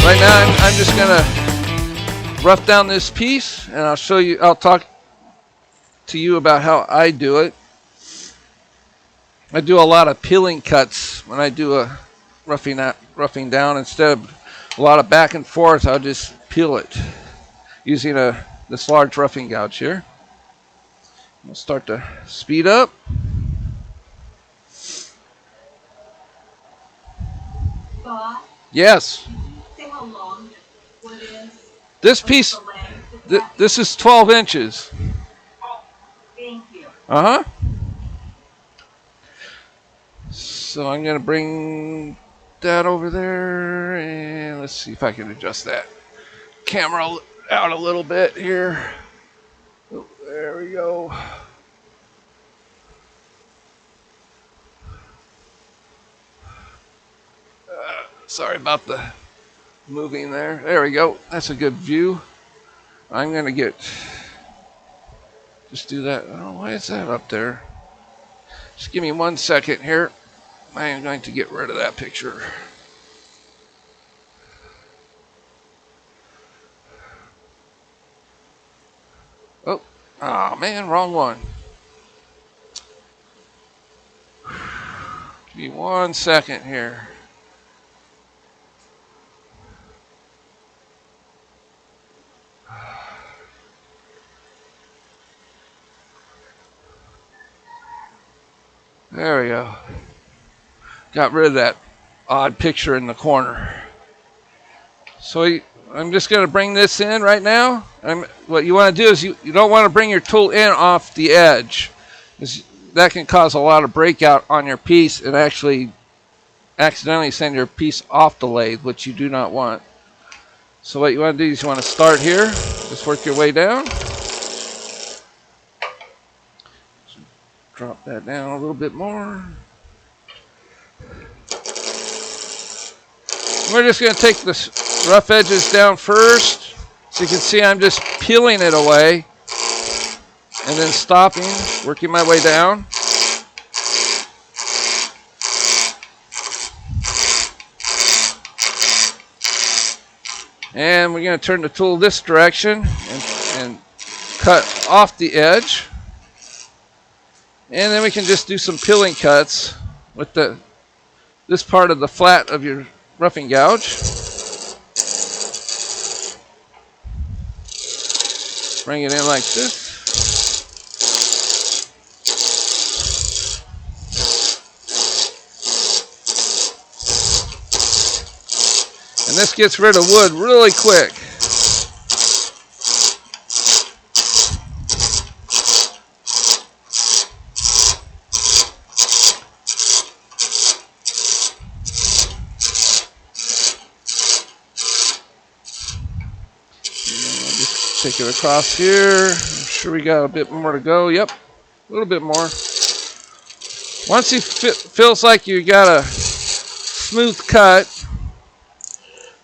Right now I'm just gonna rough down this piece, and I'll talk to you about how I do it. I do a lot of peeling cuts when I do a roughing down. Instead of a lot of back and forth, I'll just peel it using this large roughing gouge here. We'll start to speed up. Bob? Yes. How long wood is? This piece, this is 12 inches. Oh, thank you. Uh-huh. So I'm going to bring that over there, and let's see if I can adjust that camera out a little bit here. Oh, there we go. Sorry about the moving there. There we go. That's a good view. I'm going to just do that. Oh, why is that up there? Just give me 1 second here. I am going to get rid of that picture. Oh man, wrong one. Give me 1 second here. There we go. Got rid of that odd picture in the corner. So I'm just going to bring this in right now. What you want to do is you don't want to bring your tool in off the edge. That can cause a lot of breakout on your piece and actually accidentally send your piece off the lathe, which you do not want. So what you want to do is you want to start here. Just work your way down. Drop that down a little bit more. We're just going to take the rough edges down first. So you can see I'm just peeling it away and then stopping, working my way down. And we're going to turn the tool this direction and cut off the edge. And then we can just do some peeling cuts with this part of the flat of your roughing gouge. Bring it in like this. And this gets rid of wood really quick. Take it across here. I'm sure we got a bit more to go. Yep, a little bit more. Once it feels like you got a smooth cut,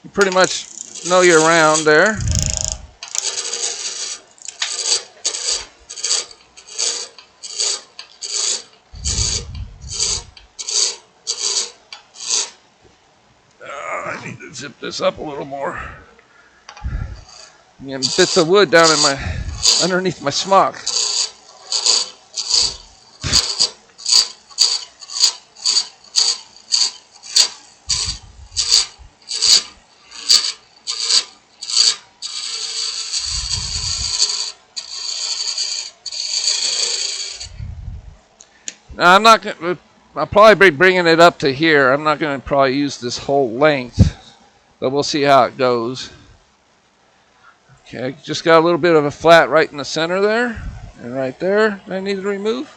you pretty much know you're around there. I need to zip this up a little more. And bits of wood down in underneath my smock. Now I'll probably be bringing it up to here. I'm not going to probably use this whole length, but we'll see how it goes. Okay, just got a little bit of a flat right in the center there, and right there I need to remove.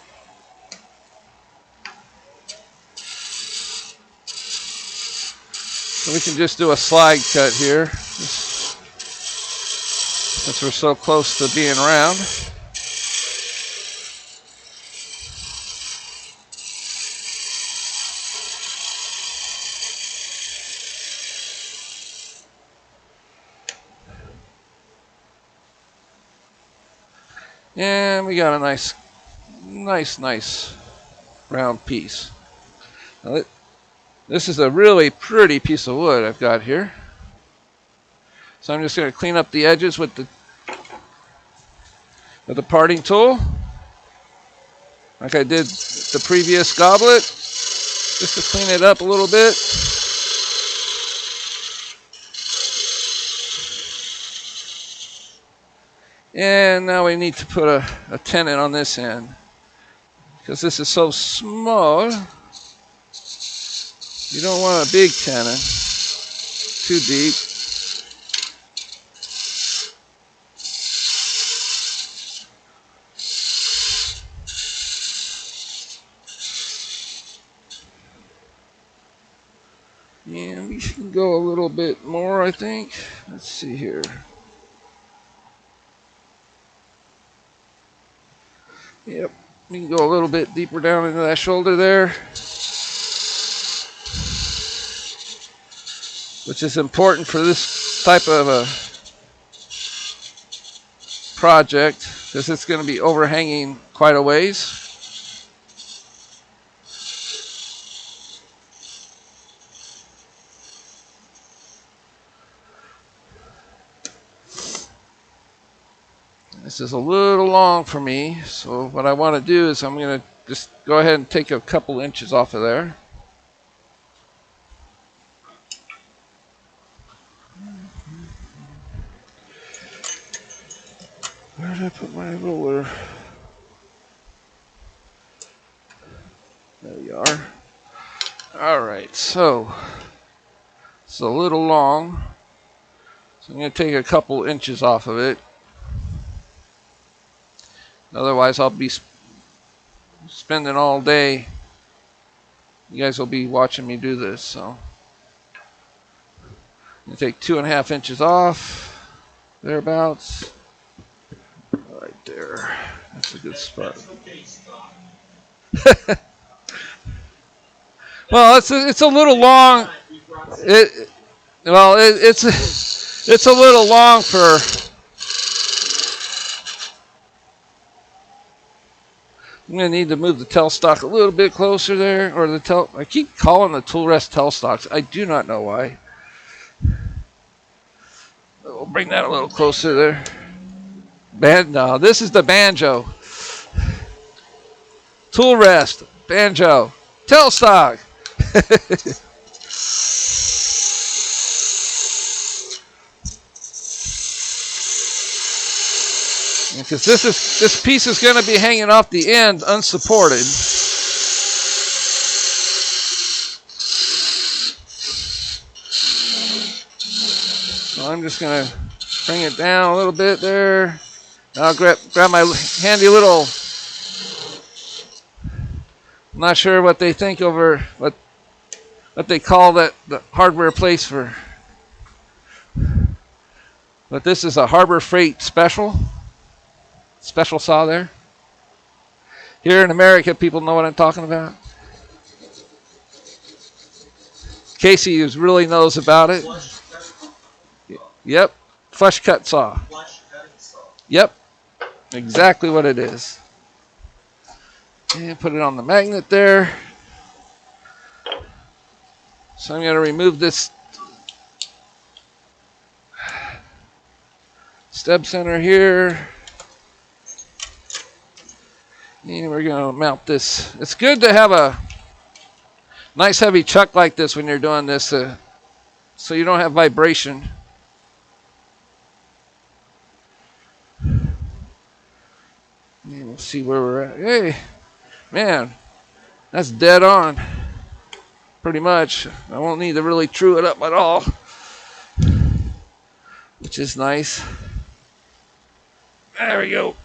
So we can just do a slide cut here, since we're so close to being round. And we got a nice round piece. Now, this is a really pretty piece of wood I've got here. So I'm just going to clean up the edges with the parting tool, like I did the previous goblet, just to clean it up a little bit. And now we need to put a tenon on this end, because this is so small. You don't want a big tenon, too deep. And we can go a little bit more, I think. Let's see here. Yep, we can go a little bit deeper down into that shoulder there, which is important for this type of a project, because it's going to be overhanging quite a ways. This is a little long for me, so what I want to do is I'm going to just go ahead and take a couple inches off of there. Where did I put my ruler? There we are. Alright, so it's a little long, so I'm going to take a couple inches off of it. Otherwise, I'll be spending all day. You guys will be watching me do this, so I'm going to take 2.5 inches off, thereabouts. Right there. That's a good spot. Well, it's a little long. It's a little long for. I'm going to need to move the tailstock a little bit closer there, or I keep calling the tool rest tailstocks. I do not know why. We'll bring that a little closer there. No, this is the banjo. Tool rest, banjo, tailstock. Because this piece is going to be hanging off the end unsupported. So I'm just going to bring it down a little bit there. I'll grab my handy little. I'm not sure what they think over what they call the hardware place for. But this is a Harbor Freight special saw there. Here in America, people know what I'm talking about. Casey really knows about it. Yep, flush cut saw. Yep, exactly what it is. And put it on the magnet there. So I'm going to remove this stub center here. And we're going to mount this. It's good to have a nice heavy chuck like this when you're doing this, so you don't have vibration. And we'll see where we're at. Hey, man, that's dead on. Pretty much. I won't need to really true it up at all, which is nice. There we go.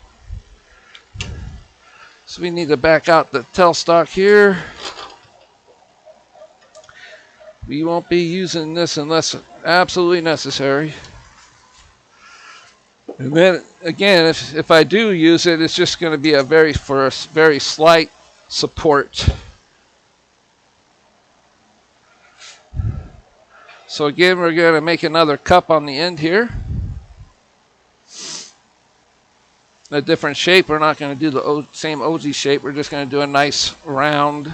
So we need to back out the tailstock here. We won't be using this unless absolutely necessary. And then again, if I do use it, it's just going to be a very slight support. So again, we're going to make another cup on the end here. A different shape. We're not going to do the same OZ shape. We're just going to do a nice round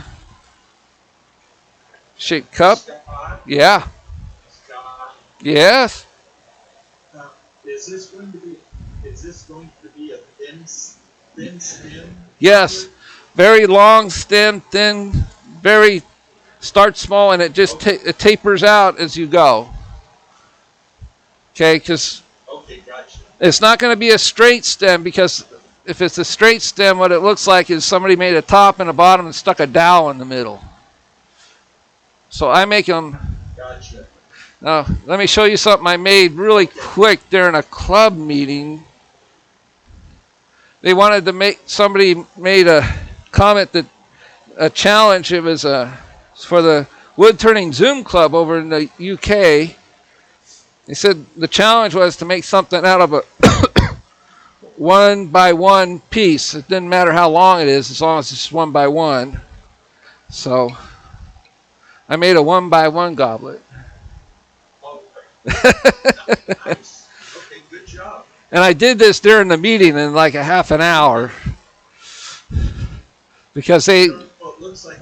shaped cup. Yeah. Yes. Now, is this going to be a thin stem? Yes. Very long stem, thin, very start small, and it just it tapers out as you go. Okay, because gotcha. It's not going to be a straight stem, because if it's a straight stem, what it looks like is somebody made a top and a bottom and stuck a dowel in the middle. So I make them. Gotcha. Now, let me show you something I made really quick during a club meeting. They wanted to somebody made a comment that a challenge. It was for the Woodturning Zoom Club over in the UK. They said the challenge was to make something out of a 1x1 piece. It didn't matter how long it is, as long as it's 1x1. So I made a 1x1 goblet. Nice. Okay, good job. And I did this during the meeting in like a half an hour. Because they... Well, it looks like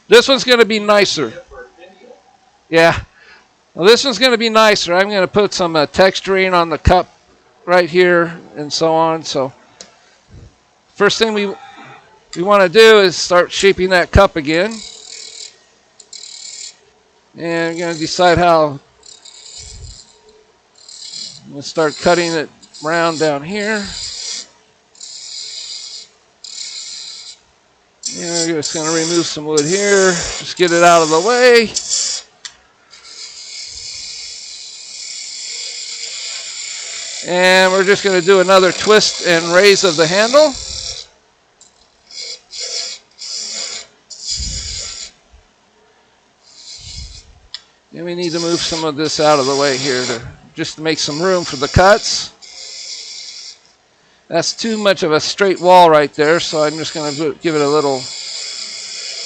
this one's going to be nicer. Yeah. Well, this one's going to be nicer. I'm going to put some texturing on the cup right here and so on. So first thing we want to do is start shaping that cup again. And we're going to decide how. I'm going to start cutting it round down here. And we're just going to remove some wood here. Just get it out of the way. And we're just going to do another twist and raise of the handle. And we need to move some of this out of the way here just to make some room for the cuts. That's too much of a straight wall right there, so I'm just going to give it a little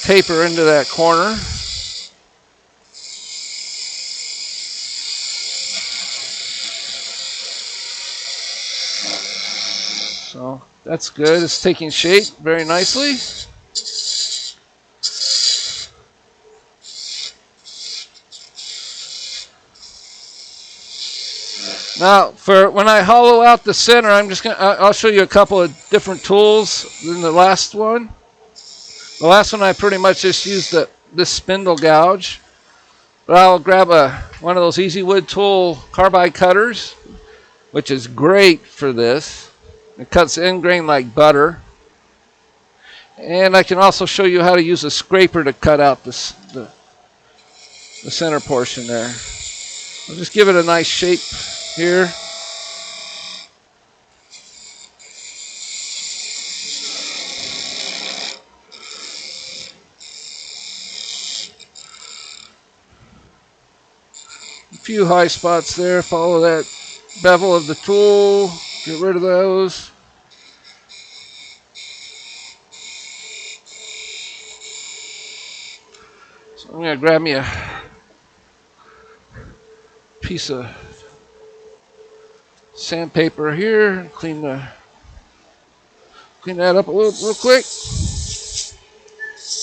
taper into that corner. So that's good. It's taking shape very nicely. Now, for when I hollow out the center, I'll show you a couple of different tools than the last one. The last one I pretty much just used this spindle gouge. But I'll grab one of those Easy Wood Tool carbide cutters, which is great for this. It cuts end grain like butter. And I can also show you how to use a scraper to cut out the center portion there. I'll just give it a nice shape here. A few high spots there. Follow that bevel of the tool. Get rid of those. So I'm going to grab me a piece of sandpaper here and clean that up a real quick.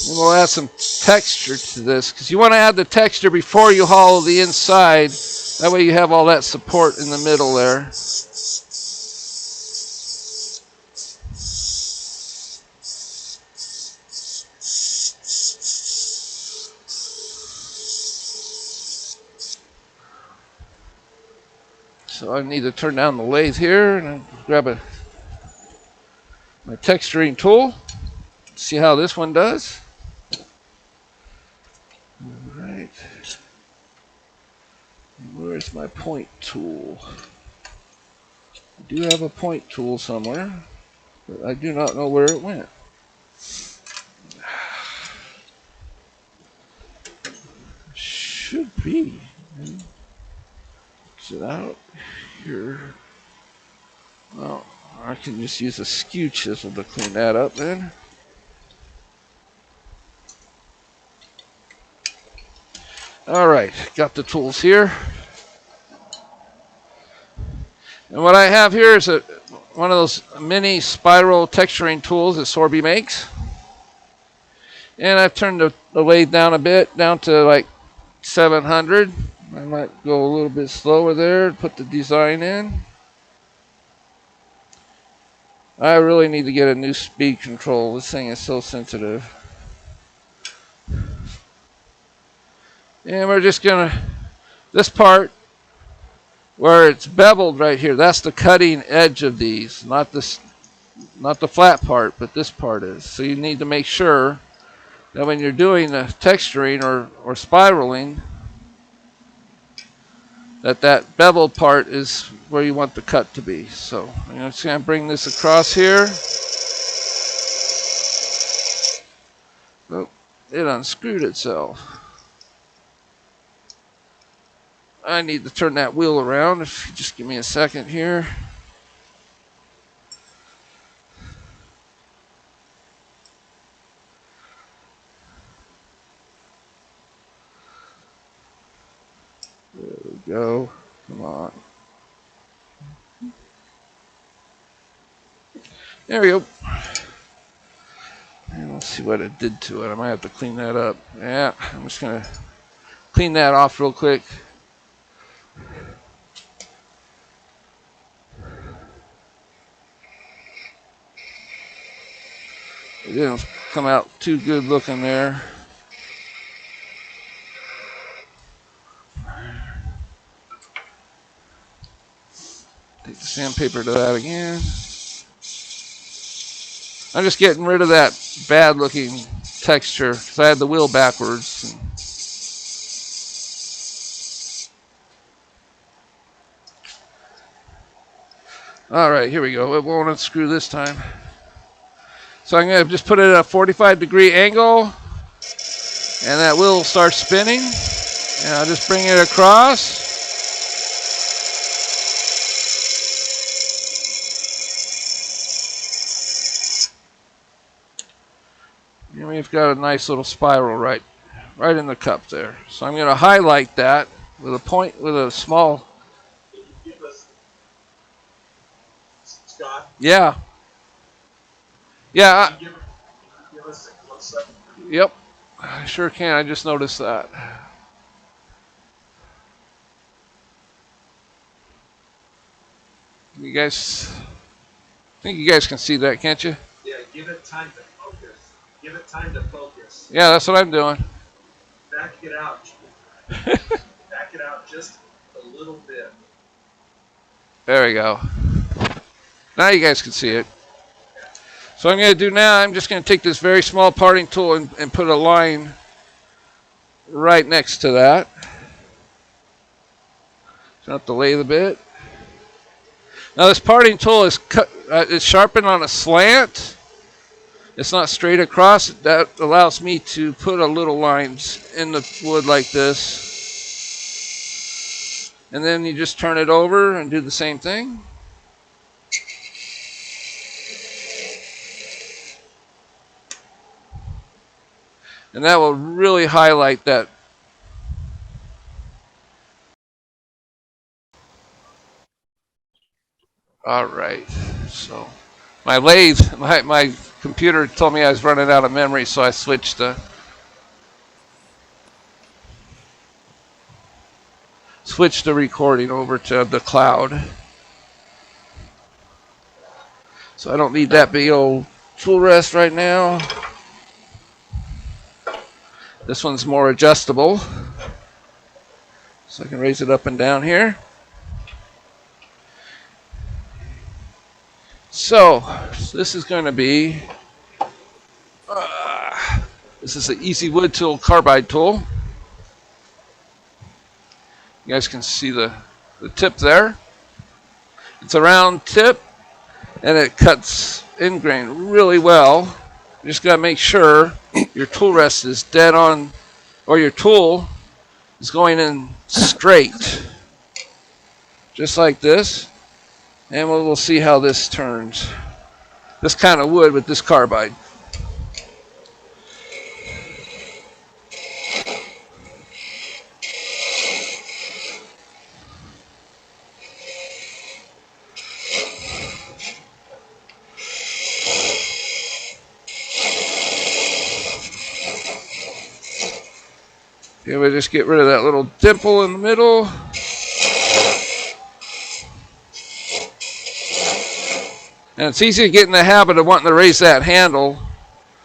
And we'll add some texture to this, because you want to add the texture before you hollow the inside. That way you have all that support in the middle there. So I need to turn down the lathe here and grab my texturing tool. See how this one does. All right. Where's my point tool? I do have a point tool somewhere, but I do not know where it went. be. Is it out here? Well, I can just use a skew chisel to clean that up then. All right, got the tools here. And what I have here is one of those mini spiral texturing tools that Sorby makes. And I've turned the lathe down a bit, down to like 700. I might go a little bit slower there, put the design in. I really need to get a new speed control. This thing is so sensitive. And we're just gonna, this part where it's beveled right here, that's the cutting edge of these, not the flat part, but this part is. So you need to make sure that when you're doing the texturing or spiraling, that beveled part is where you want the cut to be. So I'm just going to bring this across here. Oh, it unscrewed itself. I need to turn that wheel around. If you just give me a second here. There we go. Come on. There we go. And let's see what it did to it. I might have to clean that up. Yeah, I'm just going to clean that off real quick. It didn't come out too good looking there. Take the sandpaper to that again. I'm just getting rid of that bad looking texture because I had the wheel backwards. All right, here we go. It won't unscrew this time. So I'm going to just put it at a 45-degree angle, and that wheel will start spinning. And I'll just bring it across. And we've got a nice little spiral right in the cup there. So I'm going to highlight that with a small. Can you give us, Scott? Yeah. Yeah. Can you give us a close-up? Yep. I sure can. I just noticed that. You guys, I think you guys can see that, can't you? Yeah, give it time to focus. Give it time to focus. Yeah, that's what I'm doing. Back it out. Back it out just a little bit. There we go. Now you guys can see it. So I'm going to do now, I'm just going to take this very small parting tool and put a line right next to that. So I have to lathe a bit. Now this parting tool is it's sharpened on a slant. It's not straight across. That allows me to put a little lines in the wood like this. And then you just turn it over and do the same thing. And that will really highlight that. All right. So my lathe, my computer told me I was running out of memory, so I switched the recording over to the cloud. So I don't need that big old tool rest right now. This one's more adjustable, so I can raise it up and down here. So this is going to be, this is an Easy Wood Tool carbide tool. You guys can see the tip there. It's a round tip, and it cuts end grain really well. You just got to make sure your tool rest is dead on, or your tool is going in straight, just like this. And we'll see how this turns. This kind of wood with this carbide. Okay, we just get rid of that little dimple in the middle. And it's easy to get in the habit of wanting to raise that handle.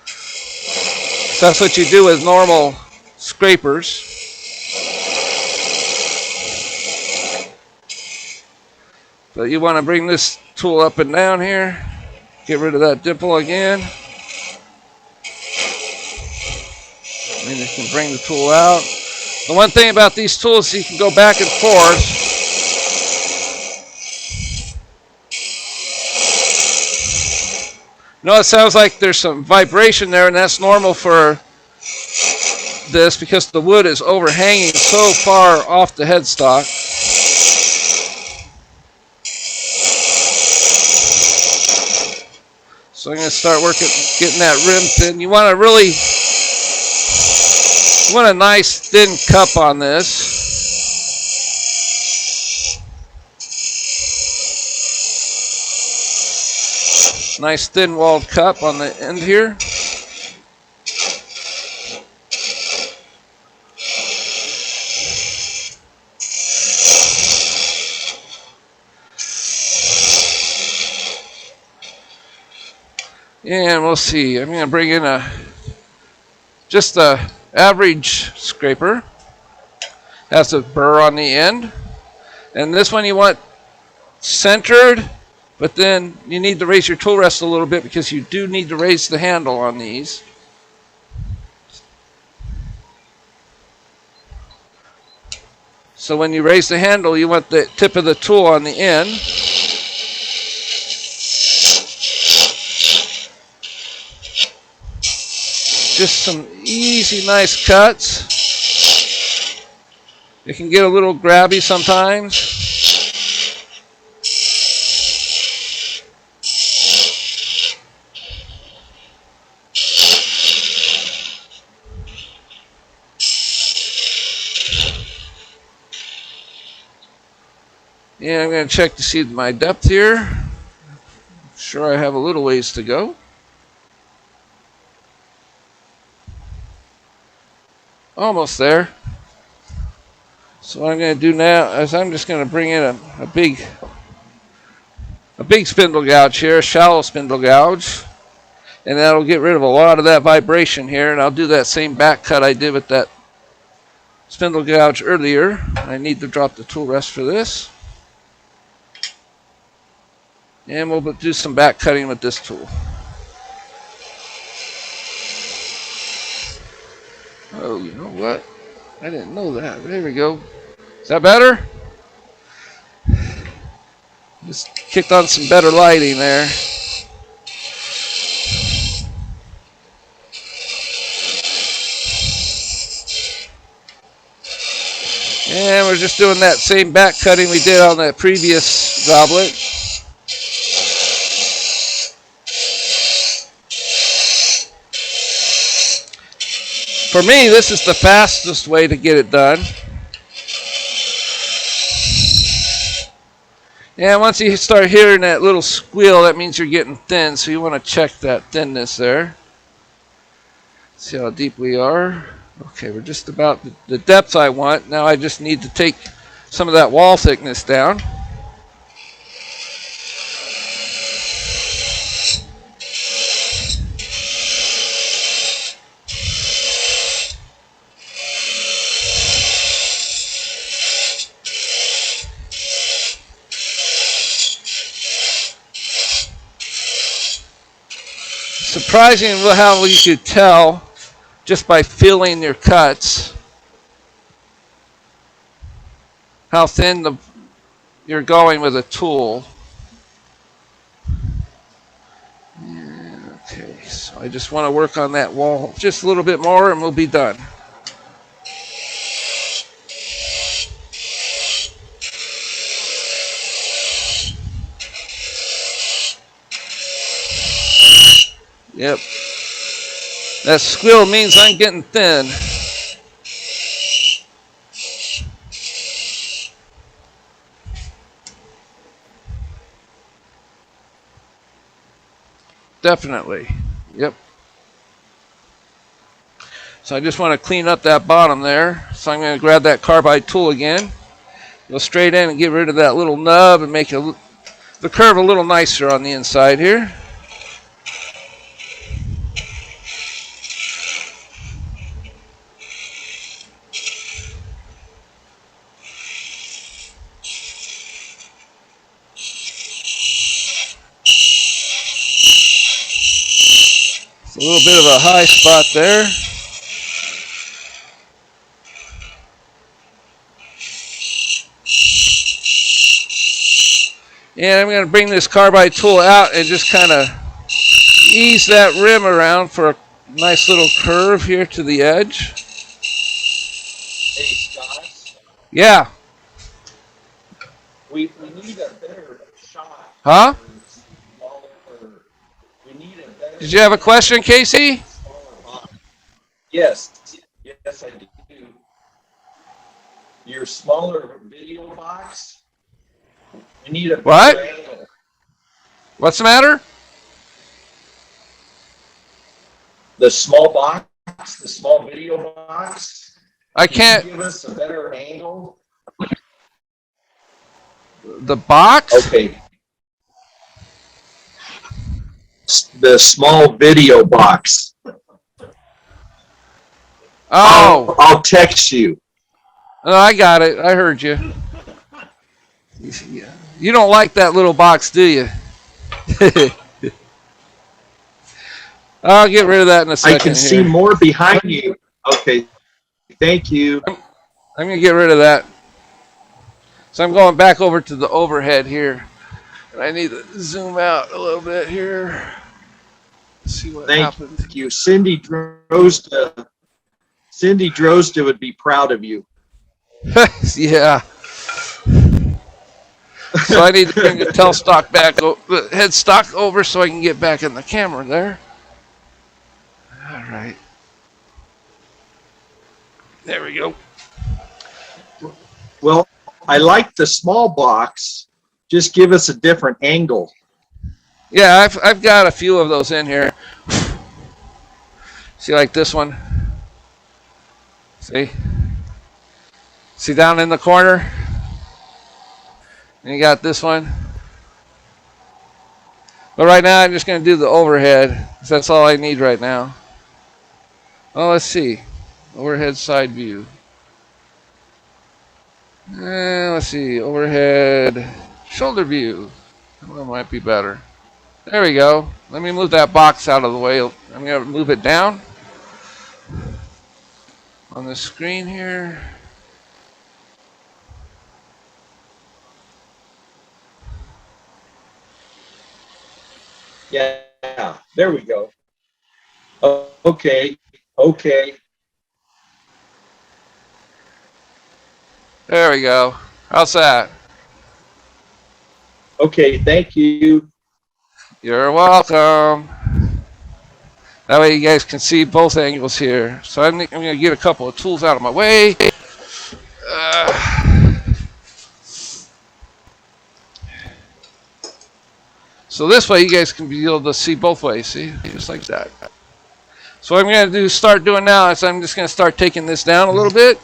So that's what you do with normal scrapers. But you want to bring this tool up and down here. Get rid of that dimple again. And you can bring the tool out. The one thing about these tools is you can go back and forth. You know, it sounds like there's some vibration there, and that's normal for this because the wood is overhanging so far off the headstock. So I'm going to start working, getting that rim thin. You want a nice thin cup on this. Nice thin walled cup on the end here. And we'll see. I'm going to bring in just a average scraper. Has a burr on the end. And this one you want centered, but then you need to raise your tool rest a little bit because you do need to raise the handle on these. So when you raise the handle, you want the tip of the tool on the end. Just some easy, nice cuts. It can get a little grabby sometimes. Yeah, I'm going to check to see my depth here. I'm sure I have a little ways to go. Almost there. So what I'm going to do now is I'm just going to bring in a big spindle gouge here, a shallow spindle gouge. And that'll get rid of a lot of that vibration here. And I'll do that same back cut I did with that spindle gouge earlier. I need to drop the tool rest for this. And we'll do some back cutting with this tool. Oh, you know what? I didn't know that. There we go. Is that better? Just kicked on some better lighting there. And we're just doing that same back cutting we did on that previous goblet. For me, this is the fastest way to get it done. And once you start hearing that little squeal, that means you're getting thin, so you want to check that thinness there. See how deep we are. Okay, we're just about the depth I want. Now I just need to take some of that wall thickness down. Surprising how you could tell just by feeling your cuts how thin you're going with a tool. Okay, so I just want to work on that wall just a little bit more and we'll be done. That squeal means I'm getting thin. Definitely. Yep. So I just want to clean up that bottom there. So I'm going to grab that carbide tool again. Go straight in and get rid of that little nub and make the curve a little nicer on the inside here. It's a little bit of a high spot there. And I'm going to bring this carbide tool out and just kind of ease that rim around for a nice little curve here to the edge. Hey, Scott, Yeah. we need a better shot. Huh? We need a better. Did you have a question, Casey? Yes, yes, I do. Your smaller video box. We need a better What? angle. What's the matter? The small box, the small video box. I Can can't. you give us a better angle? The box? Okay. The small video box. Oh. I'll text you. Oh, I got it. I heard you. You don't like that little box, do you? I'll get rid of that in a second. I can here. see more behind you. Okay. Thank you. I'm going to get rid of that. So I'm going back over to the overhead here. And I need to zoom out a little bit here. See what happens. Thank you. Cindy Drozda would be proud of you. Yeah. So I need to bring the tailstock back, the headstock over so I can get back in the camera there. All right. There we go. Well, I like the small box. Just give us a different angle. Yeah, I've got a few of those in here. See, like this one. See down in the corner? And you got this one. But right now, I'm just going to do the overhead. That's all I need right now. Oh, let's see. Overhead side view. Let's see. Overhead shoulder view. That might be better. There we go. Let me move that box out of the way. I'm going to move it down on the screen here. Yeah, there we go. Okay. There we go. How's that? Okay, thank you. You're welcome. That way you guys can see both angles here. So I'm going to get a couple of tools out of my way. So this way you guys can be able to see both ways, see? Just like that. So what I'm going to start doing now is I'm just going to start taking this down a little bit.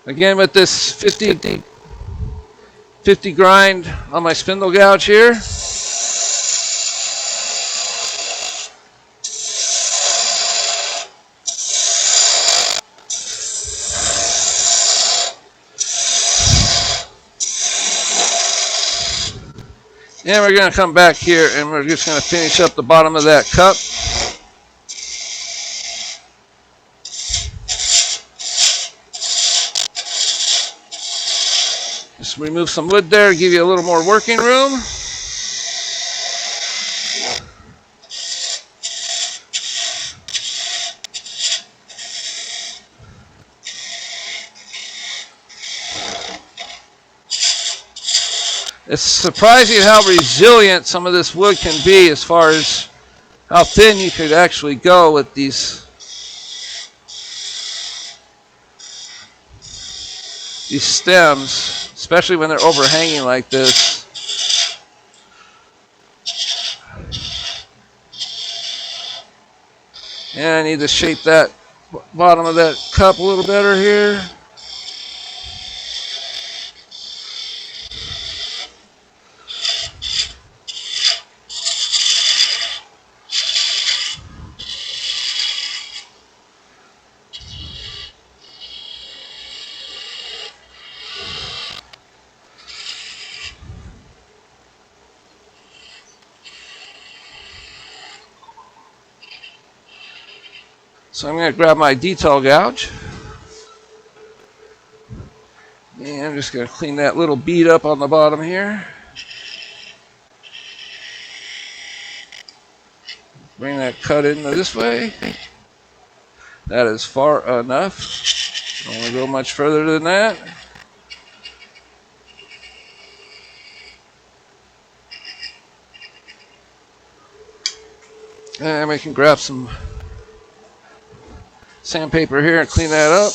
Again with this 50 grind on my spindle gouge here. And we're going to come back here and we're just going to finish up the bottom of that cup. Just remove some wood there, give you a little more working room. It's surprising how resilient some of this wood can be as far as how thin you could actually go with these stems, especially when they're overhanging like this. And I need to shape that bottom of that cup a little better here. So I'm going to grab my detail gouge. And I'm just going to clean that little bead up on the bottom here. Bring that cut into this way. That is far enough. Don't want to go much further than that. And we can grab some sandpaper here and clean that up.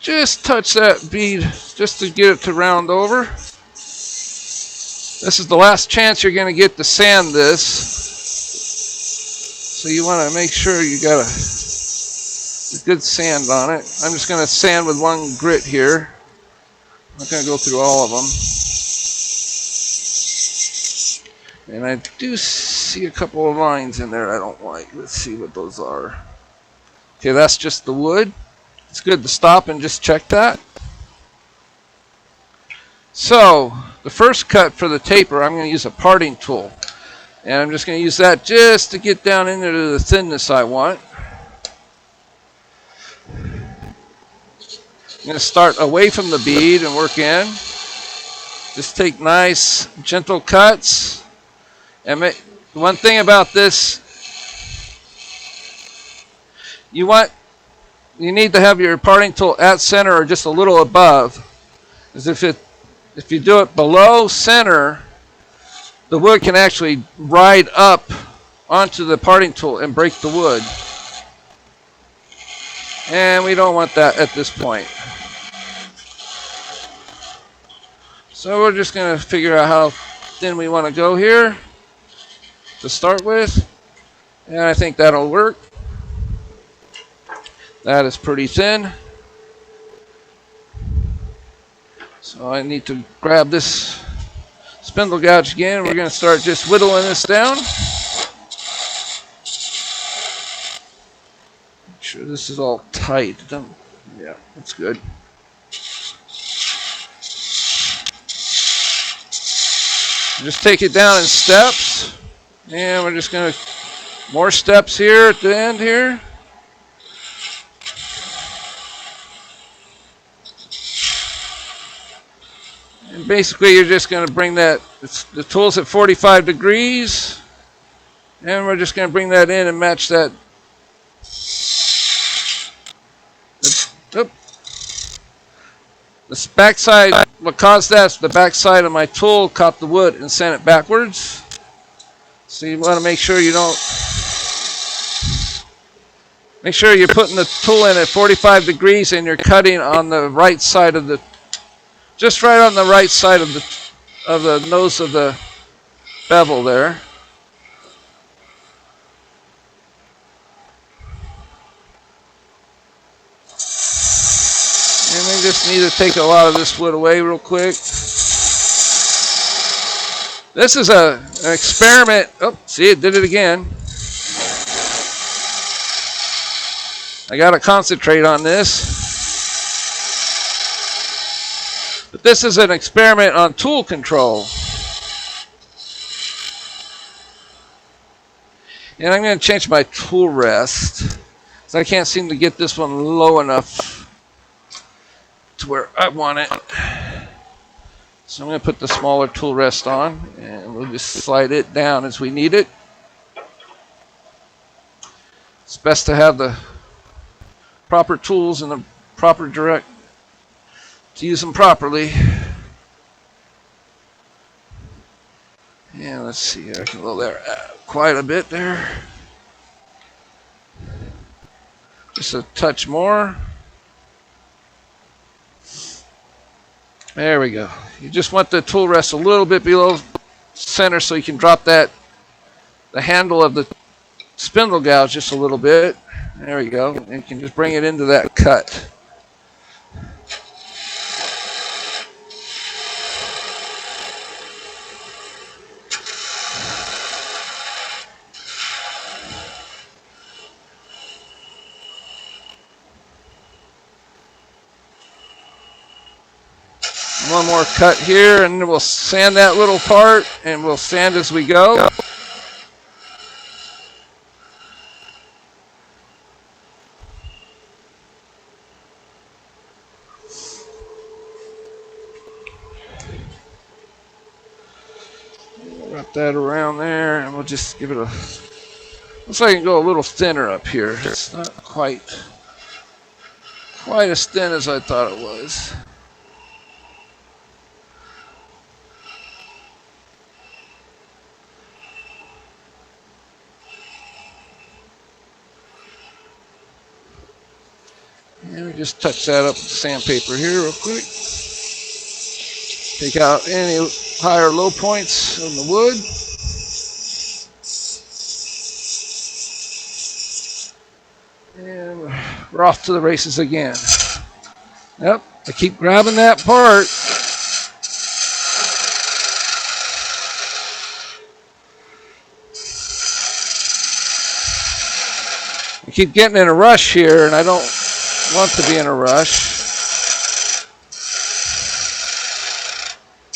Just touch that bead just to get it to round over. This is the last chance you're going to get to sand this. So you want to make sure you got a good sand on it. I'm just going to sand with one grit here. I'm not going to go through all of them. And I do see a couple of lines in there I don't like. Let's see what those are. Okay, that's just the wood. It's good to stop and just check that. So, the first cut for the taper, I'm going to use a parting tool. And I'm just going to use that just to get down into the thinness I want. I'm going to start away from the bead and work in. Just take nice, gentle cuts. And one thing about this, you need to have your parting tool at center or just a little above. Because if you do it below center, the wood can actually ride up onto the parting tool and break the wood. And we don't want that at this point. So we're just going to figure out how thin we want to go here to start with. And I think that'll work. That is pretty thin. So I need to grab this spindle gouge again. We're going to start just whittling this down. Make sure this is all tight. Yeah, that's good. Just take it down in steps. And we're just going to, more steps here at the end here. And basically you're just going to bring that, the tool's at 45 degrees. And we're just going to bring that in and match that. The backside, what caused that is the backside of my tool caught the wood and sent it backwards. So you want to make sure you don't, make sure you're putting the tool in at 45 degrees and you're cutting on the right side of the, just right on the right side of the nose of the bevel there. And we just need to take a lot of this wood away real quick. This is an experiment. Oh, see, it did it again. I got to concentrate on this. But this is an experiment on tool control. And I'm going to change my tool rest. So I can't seem to get this one low enough to where I want it. So I'm going to put the smaller tool rest on and we'll just slide it down as we need it. It's best to have the proper tools in the proper direct to use them properly. Yeah, let's see. I can go there quite a bit there. Just a touch more. There we go. You just want the tool rest a little bit below center so you can drop the handle of the spindle gouge just a little bit. There we go. And you can just bring it into that cut. One more cut here, and then we'll sand that little part, and we'll sand as we go. Wrap that around there, and we'll just give it a... Looks like I can go a little thinner up here. It's not quite as thin as I thought it was. And we just touch that up with sandpaper here real quick. Take out any high or low points on the wood. And we're off to the races again. Yep, I keep grabbing that part. I keep getting in a rush here, and I don't want to be in a rush.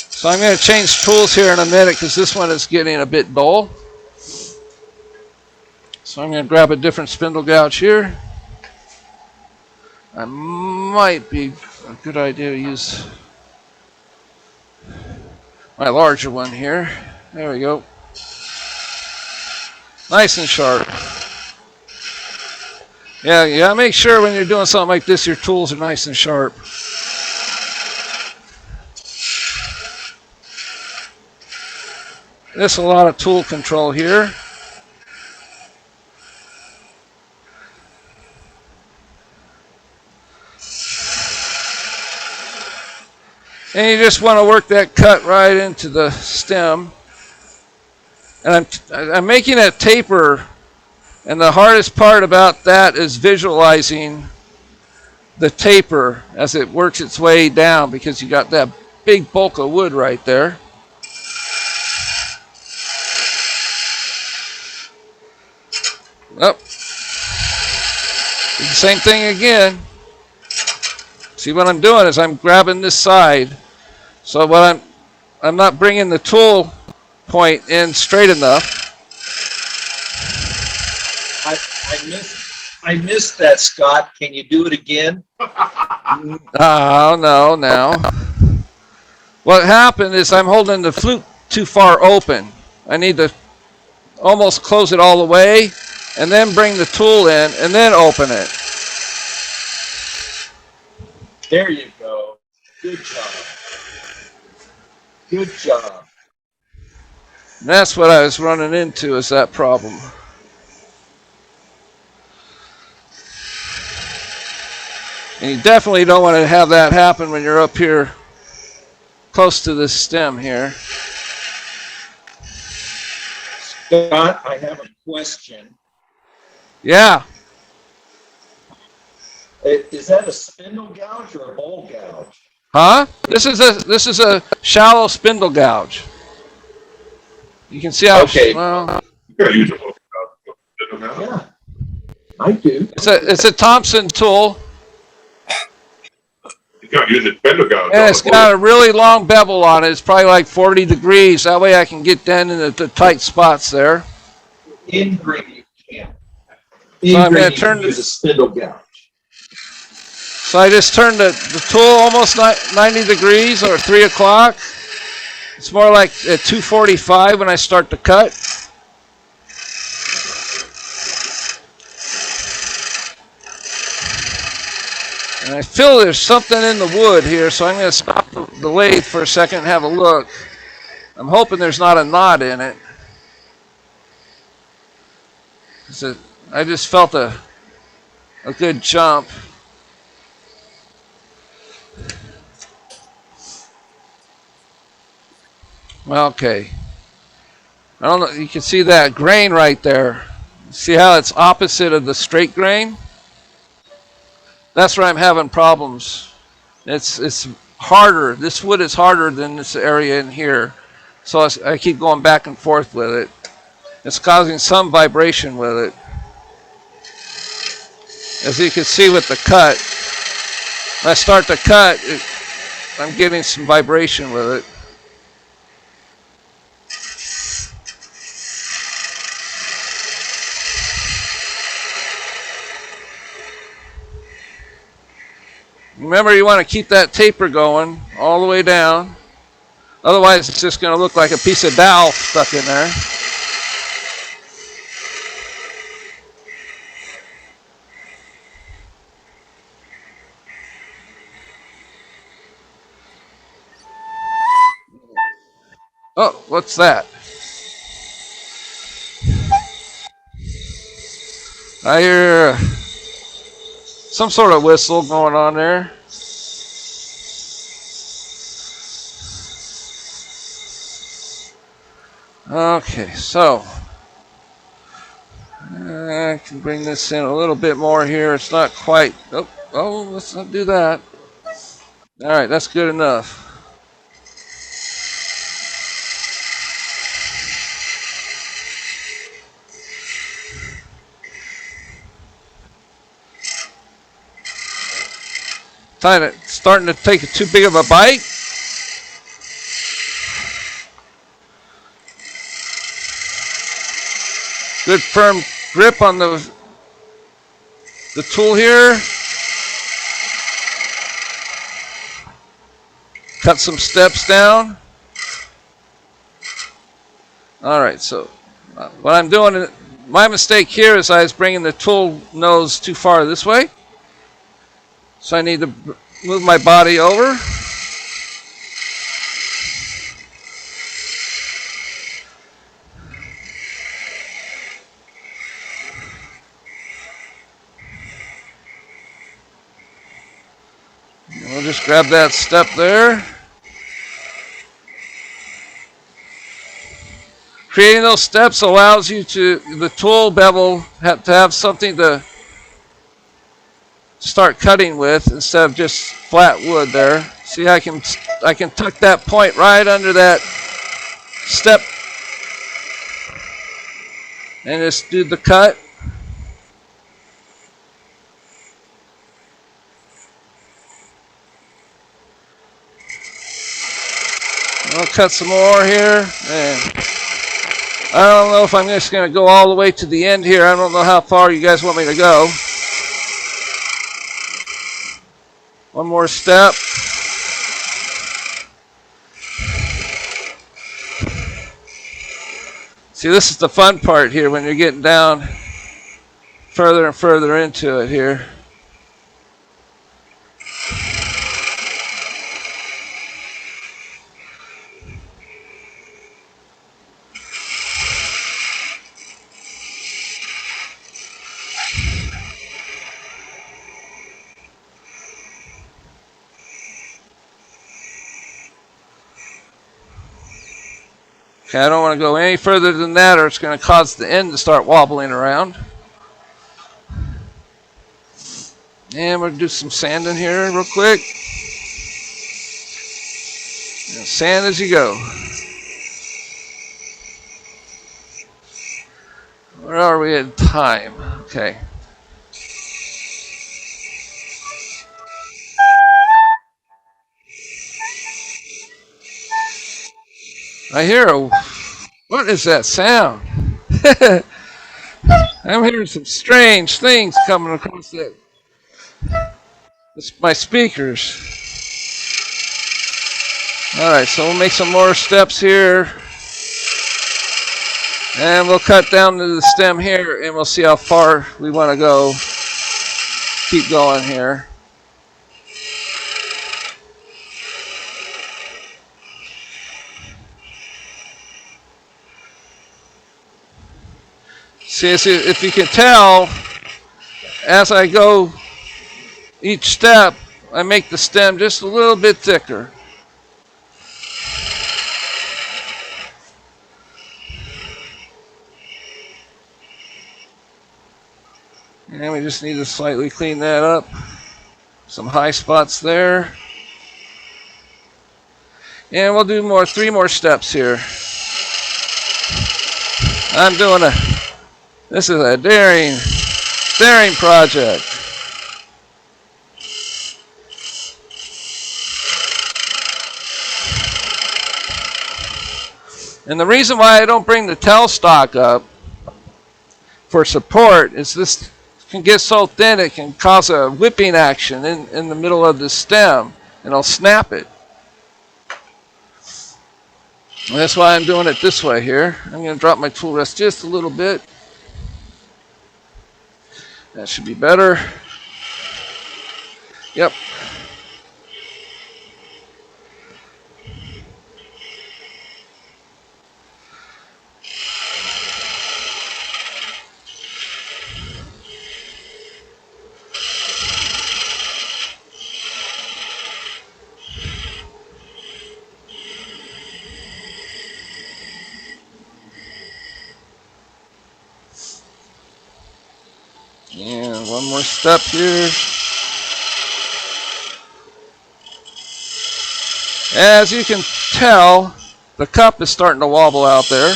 So I'm going to change tools here in a minute because this one is getting a bit dull. So I'm going to grab a different spindle gouge here. I might be a good idea to use my larger one here. There we go. Nice and sharp. Yeah, make sure when you're doing something like this, your tools are nice and sharp. There's a lot of tool control here. And you just want to work that cut right into the stem. And I'm making a taper. And the hardest part about that is visualizing the taper as it works its way down because you got that big bulk of wood right there. Oh. Same thing again. See what I'm doing is I'm grabbing this side. So what I'm not bringing the tool point in straight enough. I missed that, Scott. Can you do it again? Oh, no, now. What happened is I'm holding the flute too far open. I need to almost close it all the way and then bring the tool in and then open it. There you go. Good job. Good job. And that's what I was running into is that problem. And you definitely don't want to have that happen when you're up here close to this stem here. Scott, I have a question. Yeah. Is that a spindle gouge or a bowl gouge? Huh? This is a shallow spindle gouge. You can see how well. Yeah, use a bowl gouge. Yeah, I do. It's a Thompson tool. You can't use a spindle gouge. And it's got a really long bevel on it. It's probably like 40 degrees. That way I can get down into the tight spots there. In green, you can't. So I'm going to turn use a spindle gouge. So I just turned the tool almost 90 degrees or 3 o'clock. It's more like at 2:45 when I start to cut. And I feel there's something in the wood here, so I'm going to stop the lathe for a second and have a look. I'm hoping there's not a knot in it. I just felt a good jump. Okay. I don't know. You can see that grain right there. See how it's opposite of the straight grain? That's where I'm having problems. It's harder. This wood is harder than this area in here. So I keep going back and forth with it. It's causing some vibration with it. As you can see with the cut, when I start to cut, I'm getting some vibration with it. Remember, you want to keep that taper going all the way down. Otherwise, it's just going to look like a piece of dowel stuck in there. Oh, what's that? I hear some sort of whistle going on there. Okay, so I can bring this in a little bit more here. It's not quite. Oh, let's not do that. All right, that's good enough. Starting to take too big of a bite. Good firm grip on the tool here. Cut some steps down. All right, so what I'm doing, my mistake here is I was bringing the tool nose too far this way. So I need to move my body over. And we'll just grab that step there. Creating those steps allows you the tool bevel to have something to start cutting with instead of just flat wood there. See, I can tuck that point right under that step and just do the cut. I'll cut some more here. And I don't know if I'm just going to go all the way to the end here. I don't know how far you guys want me to go. One more step. See, this is the fun part here when you're getting down further and further into it here. Okay, I don't want to go any further than that or it's going to cause the end to start wobbling around. And we'll do some sanding here real quick. And sand as you go. Where are we in time? Okay. I hear what is that sound? I'm hearing some strange things coming across that. It's my speakers. All right, so we'll make some more steps here. And we'll cut down to the stem here and we'll see how far we want to go. Keep going here. See, if you can tell, as I go each step, I make the stem just a little bit thicker. And we just need to slightly clean that up. Some high spots there. And we'll do 3 more steps here. This is a daring project. And the reason why I don't bring the tailstock up for support is this can get so thin it can cause a whipping action in the middle of the stem, and it'll snap it. And that's why I'm doing it this way here. I'm going to drop my tool rest just a little bit. That should be better. Yep. And one more step here. As you can tell, the cup is starting to wobble out there.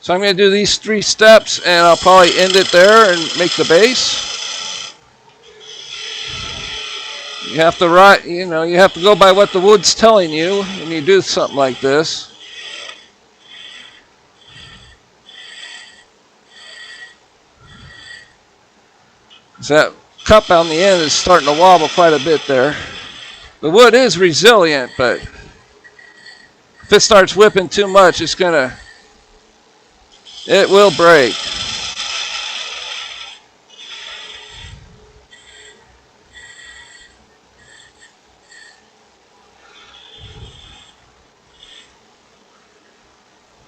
So I'm going to do these 3 steps, and I'll probably end it there and make the base. You have to you have to go by what the wood's telling you when you do something like this. That cup on the end is starting to wobble quite a bit there. The wood is resilient, but if it starts whipping too much, it will break.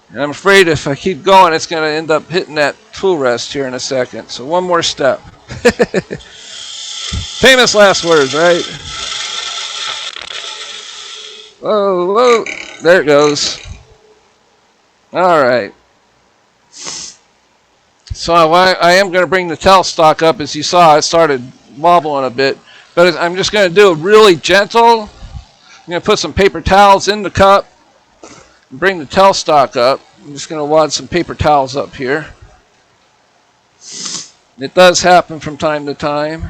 And I'm afraid if I keep going, it's going to end up hitting that tool rest here in a second. So one more step. Famous last words, right? Whoa, whoa. There it goes. All right. So I am going to bring the tailstock up. As you saw, it started wobbling a bit. But I'm just going to do it really gentle. I'm going to put some paper towels in the cup. Bring the tailstock up. I'm just going to wad some paper towels up here. It does happen from time to time.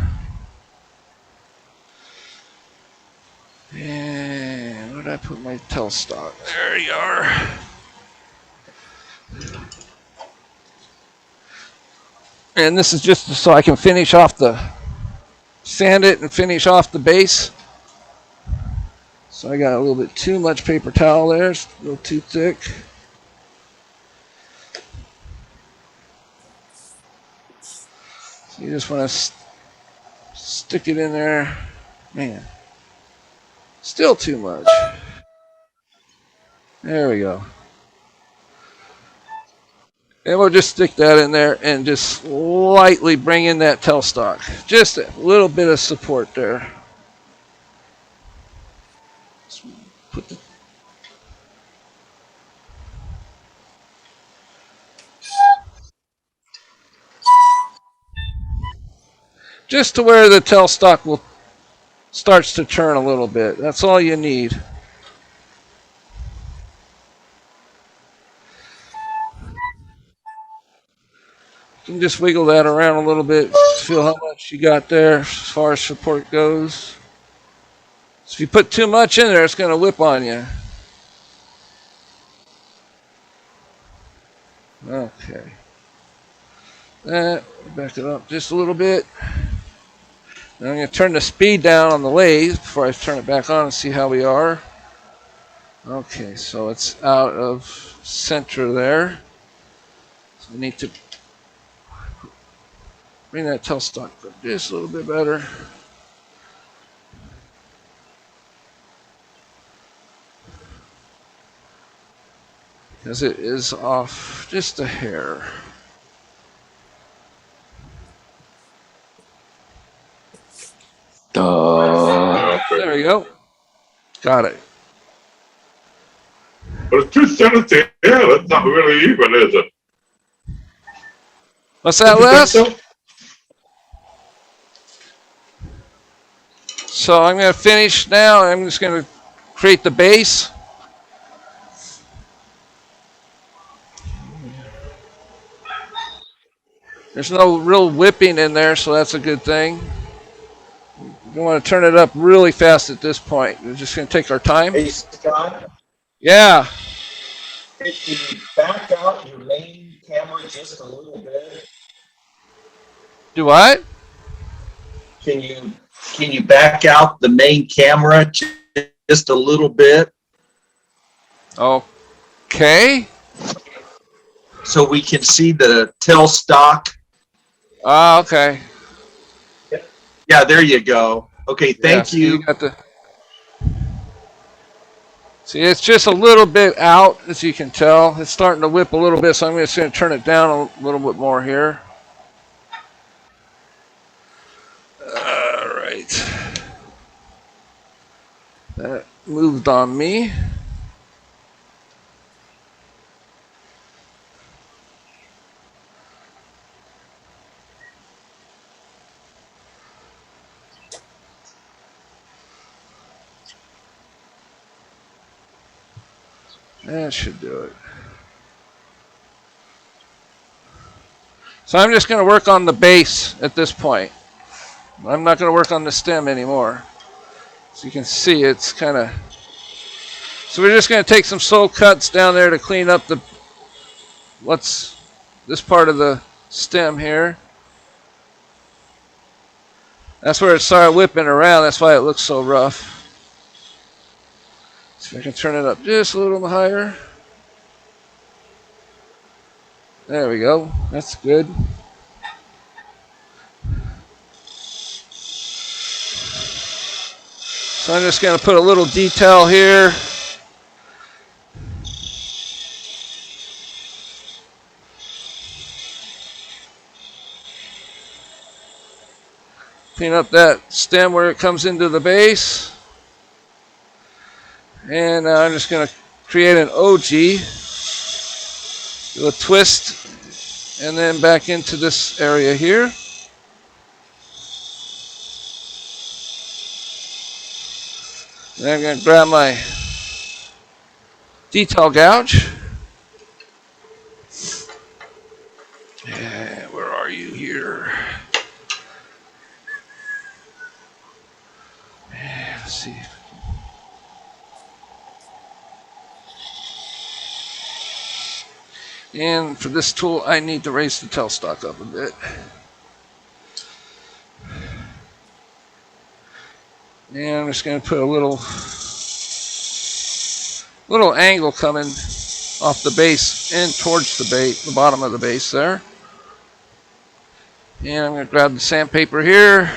And where did I put my tailstock? There you are. And this is just so I can finish off sand it and finish off the base. So I got a little bit too much paper towel there. It's a little too thick. So you just want to stick it in there. Man, still too much. There we go. And we'll just stick that in there and just lightly bring in that tailstock. Just a little bit of support there. Just to where the tailstock starts to turn a little bit. That's all you need. You can just wiggle that around a little bit. Feel how much you got there as far as support goes. So if you put too much in there, it's going to whip on you. Okay. Back it up just a little bit. Now I'm going to turn the speed down on the lathe before I turn it back on and see how we are. Okay, so it's out of center there. So we need to bring that tailstock up just a little bit better. because it is off just a hair. There we go. Got it. But it's 217. Yeah, that's not really even, is it? What's that, You think Les? so? So I'm going to finish now. I'm just going to create the base. There's no real whipping in there, so that's a good thing. We want to turn it up really fast at this point. We're just going to take our time. Hey, Scott, Yeah. can you back out your main camera just a little bit? Do what? Can you back out the main camera just a little bit Okay. so we can see the tailstock? Okay. Yeah, there you go. Okay, thank Yeah, you. got the... See, it's just a little bit out, as you can tell. It's starting to whip a little bit, so I'm just going to turn it down a little bit more here. All right. That moved on me. That should do it. So I'm just going to work on the base at this point. I'm not going to work on the stem anymore. So you can see it's kind of... So we're just going to take some slow cuts down there to clean up the... What's this part of the stem here. That's where it started whipping around. That's why it looks so rough. See if I can turn it up just a little higher. There we go. That's good. So I'm just going to put a little detail here. Clean up that stem where it comes into the base. And I'm just going to create an OG. Do a twist and then back into this area here. Then I'm going to grab my detail gouge. Yeah, where are you here? Yeah, let's see. And for this tool, I need to raise the tailstock up a bit. And I'm just going to put a little angle coming off the base and towards the bottom of the base there. And I'm going to grab the sandpaper here.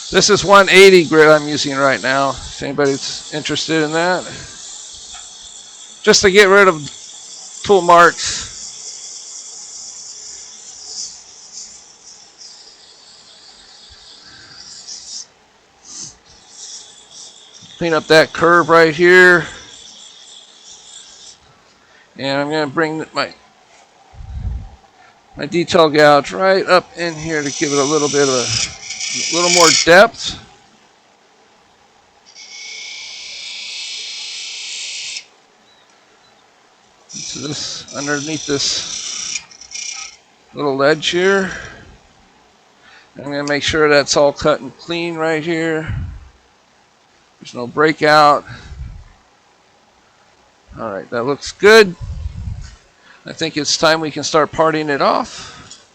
This is 180 grit I'm using right now, if anybody's interested in that. Just to get rid of tool marks. Clean up that curve right here. And I'm going to bring my detail gouge right up in here to give it a little bit of a little more depth. So this underneath this little ledge here. I'm going to make sure that's all cut and clean right here. There's no breakout. All right, that looks good. I think it's time we can start parting it off.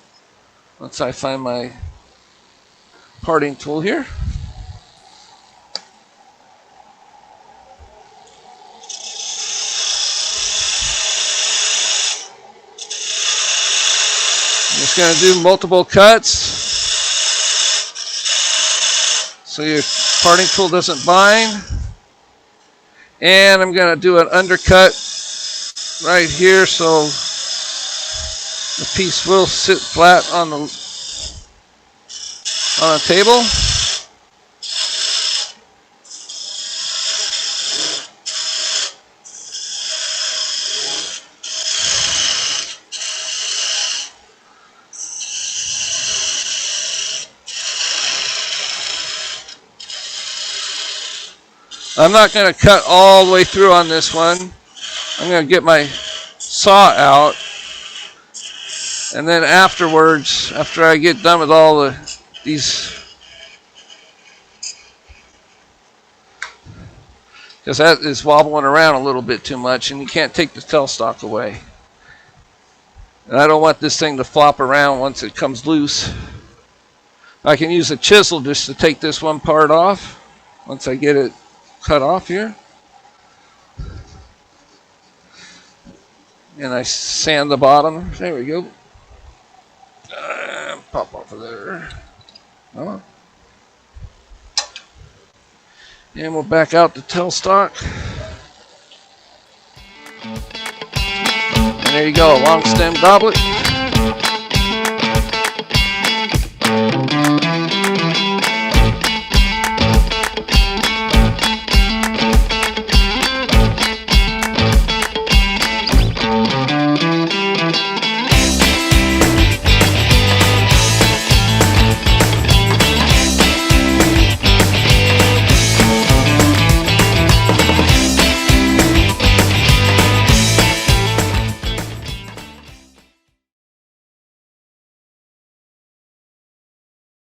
Once I find my parting tool here. I'm just going to do multiple cuts. so your parting tool doesn't bind. And I'm going to do an undercut right here so the piece will sit flat on the table. I'm not going to cut all the way through on this one. I'm going to get my saw out, and then afterwards, after I get done with all these, because that is wobbling around a little bit too much, and you can't take the tailstock away. And I don't want this thing to flop around once it comes loose. I can use a chisel just to take this one part off once I get it cut off here. And I sand the bottom. There we go. Pop off of there. Oh. And we'll back out the tailstock. And there you go, a long stem goblet.